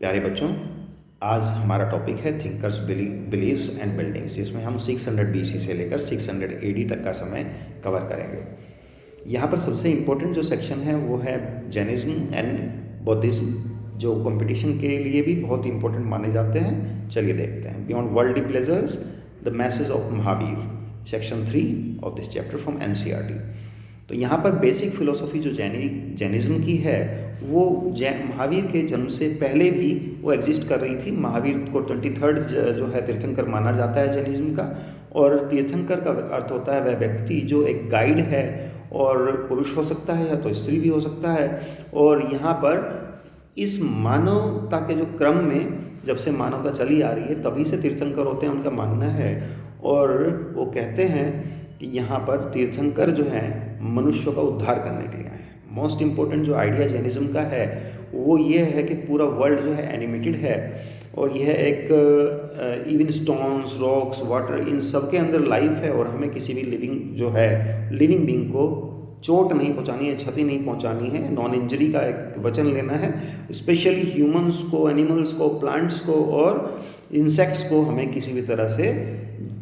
प्यारे बच्चों, आज हमारा टॉपिक है थिंकर्स बिलीव्स एंड बिल्डिंग्स, जिसमें हम 600 BC से लेकर 600 AD तक का समय कवर करेंगे। यहाँ पर सबसे इम्पोर्टेंट जो सेक्शन है वो है जैनिज्म एंड बौद्धिज्म, जो कंपटीशन के लिए भी बहुत इंपॉर्टेंट माने जाते हैं। चलिए देखते हैं। Beyond worldly pleasures, the message of Mahavir, section 3 of this chapter from NCERT। तो यहाँ पर बेसिक फिलोसॉफी जो जैनिज्म की है वो महावीर के जन्म से पहले भी वो एग्जिस्ट कर रही थी। महावीर को 23rd जो है तीर्थंकर माना जाता है जैनिज्म का। और तीर्थंकर का अर्थ होता है वह व्यक्ति जो एक गाइड है, और पुरुष हो सकता है या तो स्त्री भी हो सकता है। और यहाँ पर इस मानवता के जो क्रम में जब से मानवता चली आ रही है तभी से तीर्थंकर होते हैं, उनका मानना है। और वो कहते हैं कि यहाँ पर तीर्थंकर जो है मनुष्य का उद्धार करने के लिए आए हैं। मोस्ट इम्पोर्टेंट जो आइडिया जैनिज्म का है वो ये है कि पूरा वर्ल्ड जो है एनिमेटेड है, और यह एक इवन स्टोन्स, रॉक्स, वाटर, इन सब के अंदर लाइफ है। और हमें किसी भी लिविंग बीइंग को चोट नहीं पहुंचानी है, क्षति नहीं पहुंचानी है। नॉन इंजरी का एक वचन लेना है। स्पेशली ह्यूमंस को, एनिमल्स को, प्लांट्स को और इंसेक्ट्स को हमें किसी भी तरह से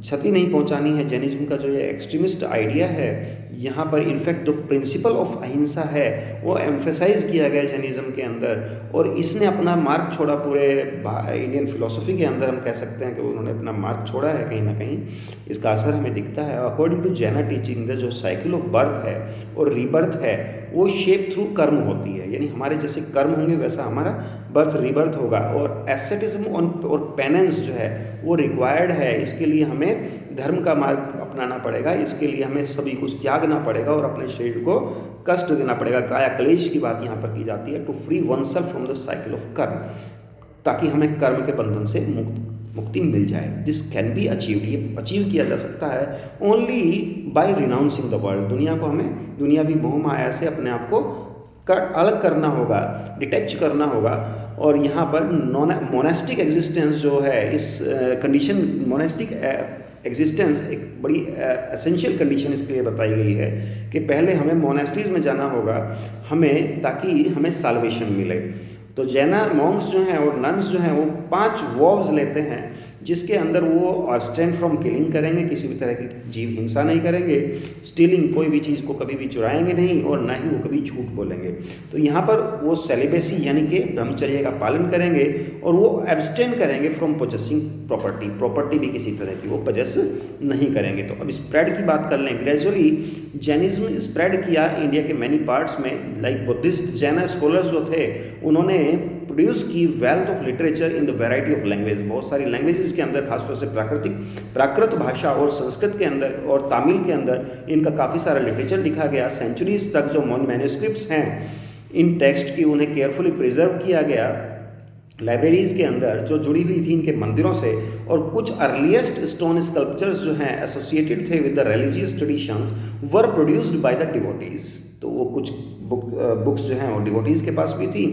क्षति नहीं पहुंचानी है। जैनिज्म का जो ये एक्सट्रीमिस्ट आइडिया है, यहाँ पर इनफैक्ट जो प्रिंसिपल ऑफ अहिंसा है वो एम्फेसाइज किया गया जैनिज्म के अंदर। और इसने अपना मार्क छोड़ा पूरे इंडियन फिलोसफी के अंदर। हम कह सकते हैं कि उन्होंने अपना मार्क छोड़ा है, कहीं ना कहीं इसका असर हमें दिखता है। अकॉर्डिंग टू जैना टीचिंग, द जो साइकिल ऑफ बर्थ है और रीबर्थ है वो शेप थ्रू कर्म होती है। यानी हमारे जैसे कर्म होंगे वैसा हमारा बर्थ रीबर्थ होगा। और एसेटिज्म और पेनेंस जो है वो रिक्वायर्ड है। इसके लिए हमें धर्म का मार्ग अपनाना पड़ेगा, इसके लिए हमें सभी कुछ त्यागना पड़ेगा और अपने शरीर को कष्ट देना पड़ेगा। काया क्लेश की बात यहाँ पर की जाती है, to free oneself from the cycle of karma, ताकि हमें कर्म के बंधन से मुक्ति मिल जाए। दिस कैन बी अचीव्ड, ये अचीव किया जा सकता है only by renouncing the world. दुनिया को हमें दुनियावी मोह माया से अपने आप को अलग करना होगा, डिटैच करना होगा। और यहाँ पर मोनेस्टिक एग्जिस्टेंस जो है, इस कंडीशन मोनेस्टिक एग्जिस्टेंस एक बड़ी एसेंशियल कंडीशन इसके लिए बताई गई है कि पहले हमें मोनेस्ट्रीज में जाना होगा हमें, ताकि हमें साल्वेशन मिले। तो जैना मॉन्क्स जो हैं और नन्स जो हैं वो 5 वॉव्स लेते हैं, जिसके अंदर वो अब्सटेन फ्रॉम किलिंग करेंगे, किसी भी तरह की जीव हिंसा नहीं करेंगे, स्टीलिंग, कोई भी चीज़ को कभी भी चुराएंगे नहीं, और ना ही वो कभी झूठ बोलेंगे। तो यहाँ पर वो सेलिबेसी यानी कि ब्रह्मचर्य का पालन करेंगे, और वो एब्सटेन करेंगे फ्रॉम पोजेसिंग प्रॉपर्टी भी किसी तरह की वो पोजेस नहीं करेंगे। तो अब स्प्रेड की बात कर लें। ग्रेजुअली जैनिज्म स्प्रेड किया इंडिया के मैनी पार्ट्स में। लाइक बुद्धिस्ट जैन स्कॉलर्स जो थे उन्होंने प्रोड्यूस की wealth of literature in the variety of language. बहुत सारी लैंग्वेजेस के अंदर, खासतौर से प्राकृत भाषा और संस्कृत के अंदर और तमिल के अंदर इनका काफ़ी सारा लिटरेचर लिखा गया। सेंचुरीज तक जो मैन्युस्क्रिप्ट्स हैं इन टेक्स्ट की, उन्हें केयरफुली प्रिजर्व किया गया लाइब्रेरीज के अंदर, जो जुड़ी हुई थी इनके मंदिरों से। और कुछ अर्लीस्ट स्टोन स्कल्पचर्स जो हैं एसोसिएटेड थे with the religious traditions were produced by the devotees. तो वो कुछ बुक्स जो हैं वो डिवोटीज के पास भी थी।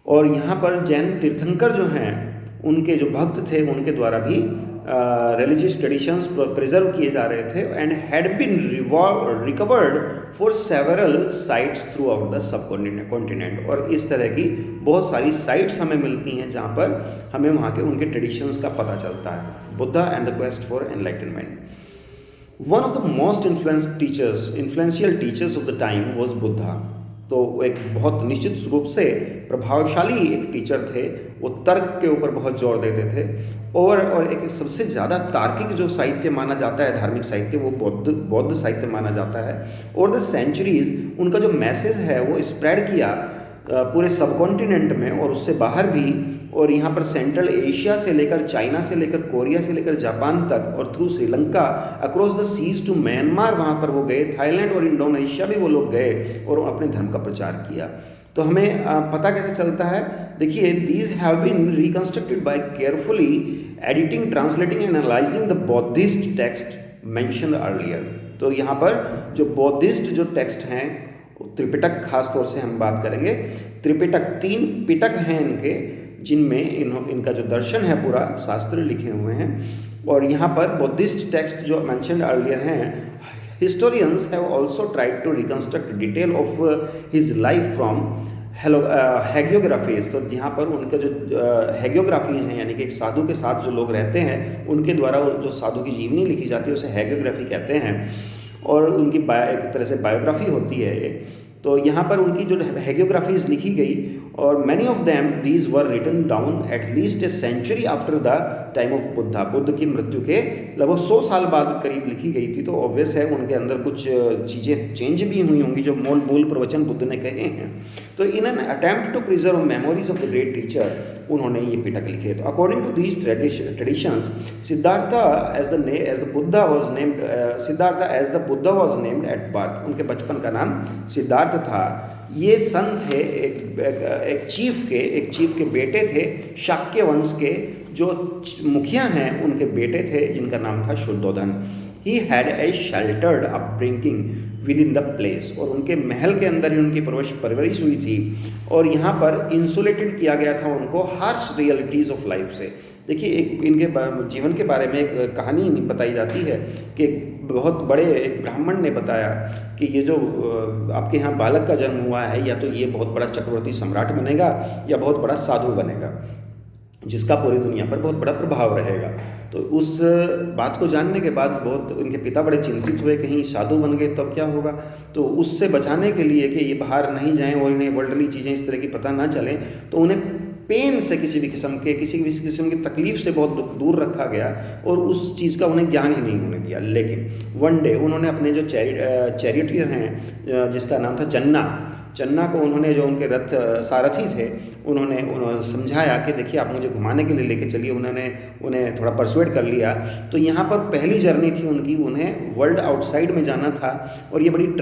और यहाँ पर जैन तीर्थंकर जो हैं उनके जो भक्त थे उनके द्वारा भी रिलीजियस ट्रेडिशंस प्रिजर्व किए जा रहे थे, and had been recovered for several sites throughout the subcontinent. और इस तरह की बहुत सारी साइट्स हमें मिलती हैं जहाँ पर हमें वहाँ के उनके ट्रेडिशंस का पता चलता है। Buddha and the quest for enlightenment. One of the most influential teachers of the time was Buddha. तो एक बहुत निश्चित रूप से प्रभावशाली एक टीचर थे। वो तर्क के ऊपर बहुत जोर देते थे, और एक सबसे ज़्यादा तार्किक जो साहित्य माना जाता है, धार्मिक साहित्य, वो बौद्ध साहित्य माना जाता है। और द सेंचुरीज उनका जो मैसेज है वो स्प्रेड किया पूरे सब कॉन्टिनेंट में और उससे बाहर भी। और यहाँ पर सेंट्रल एशिया से लेकर चाइना से लेकर कोरिया से लेकर जापान तक, और through Sri Lanka across the seas to Myanmar, वहाँ पर वो गए। थाईलैंड और इंडोनेशिया भी वो लोग गए और अपने धर्म का प्रचार किया। तो हमें पता कैसे चलता है? देखिए, these have been reconstructed by carefully editing, translating and analysing the Buddhist text mentioned earlier. तो यहाँ पर जो बौद्धिस्ट जो टेक्स्ट हैं, त्रिपिटक खास तौर से हम बात करेंगे। त्रिपिटक 3 पिटक हैं इनके, जिनमें इनका जो दर्शन है पूरा शास्त्र लिखे हुए हैं। और यहाँ पर बुद्धिस्ट टेक्स्ट जो मेंशन्ड अर्लियर हैं, historians have also tried to reconstruct detail of his life from hello hagiographies, तो यहाँ पर उनके जो हैगियोग्राफीज हैं, यानी कि एक साधु के साथ जो लोग रहते हैं उनके द्वारा जो साधु की जीवनी लिखी जाती है उसे हैगियोग्राफी कहते हैं, और उनकी एक तरह से बायोग्राफी होती है ये। तो यहाँ पर उनकी जो हैगियोग्राफीज लिखी गई, और many of them these were written down at least a century after the time of Buddha, Buddha की मृत्यु के लगभग 100 साल बाद करीब लिखी गई थी। तो ऑब्वियस है उनके अंदर कुछ चीज़ें चेंज भी हुई होंगी जो मूल प्रवचन बुद्ध ने कहे हैं। तो in an attempt to preserve memories of the great teacher उन्होंने ये पिटक लिखे। तो according to these traditions, Siddhartha as the Buddha was named at birth, उनके बचपन का नाम सिद्धार्थ था। ये सन थे एक चीफ के बेटे थे, शाक्य वंश के जो मुखिया हैं उनके बेटे थे, जिनका नाम था Shuddhodana. He had a sheltered upbringing within the palace, और उनके महल के अंदर ही उनकी परवरिश हुई थी, और यहाँ पर इंसुलेटेड किया गया था उनको हार्श रियलिटीज़ ऑफ लाइफ से। देखिए, एक इनके जीवन के बारे में एक कहानी बताई जाती है कि बहुत बड़े एक ब्राह्मण ने बताया कि ये जो आपके यहाँ बालक का जन्म हुआ है, या तो ये बहुत बड़ा चक्रवर्ती सम्राट बनेगा या बहुत बड़ा साधु बनेगा जिसका पूरी दुनिया पर बहुत बड़ा प्रभाव रहेगा। तो उस बात को जानने के बाद बहुत इनके पिता बड़े चिंतित हुए, कहीं साधु बन गए तब क्या होगा। तो उससे बचाने के लिए कि ये बाहर नहीं जाएं और इन्हें वर्ल्डली चीज़ें इस तरह की पता ना चलें, तो उन्हें पेन से किसी भी किस्म की तकलीफ से बहुत दूर रखा गया, और उस चीज़ का उन्हें ज्ञान ही नहीं होने दिया। लेकिन वन डे उन्होंने अपने जो चैरिटियर हैं जिसका नाम था चन्ना को उन्होंने, जो उनके रथ सारथी थे, उन्होंने समझाया कि देखिए आप मुझे घुमाने के लिए लेके चलिए। उन्होंने उन्हें थोड़ा परसुएड कर लिया। तो यहाँ पर पहली जर्नी थी उनकी, उन्हें वर्ल्ड आउटसाइड में जाना था, और ये बड़ी